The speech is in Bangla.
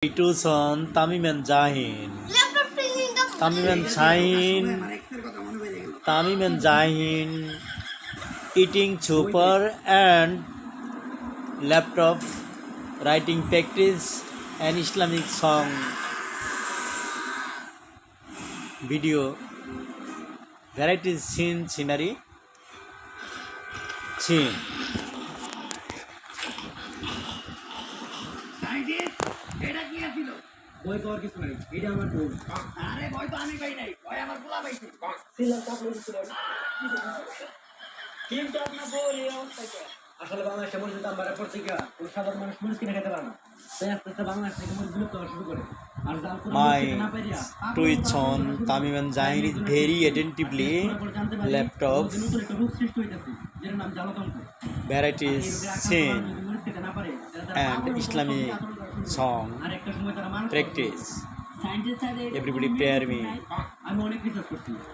It on Tamim and Jahin. Tamim and Jahin. Tamim and Jahin eating chopper and laptop, writing practice and Islamic song video, varieties scene scenery scene. এটা কি আছিল বই পাওয়ার কিছু নাই এটা আমার বই আরে বই তো আমি পাই নাই বই আমার পোলা পাইছে ছিল কাপ লইছিল কিন্তু আপনার বই এই অবস্থায় আসলে বাংলাদেশে মসজিদ আমরা পড়ছিকা কোন সাধারণ মানুষ মুনিশ কিনে খেতে পারে না তাই আস্তে আস্তে বাংলাদেশ থেকে মুনিশ বিলুপ্ত হওয়া শুরু করে আর জাল করে না পাইয়া Twitch on Tamim and Jahin is very attentively laptop নতুন একটা রূপ সৃষ্টি হইতাছে যার নাম জালতন্ত্র varieties scene না পারে and Islamic song আর একটা সময় তারা মানুষ practice. সায়েন্সের সাথে Everybody pair me. আমি অনেক রিসার্চ করছি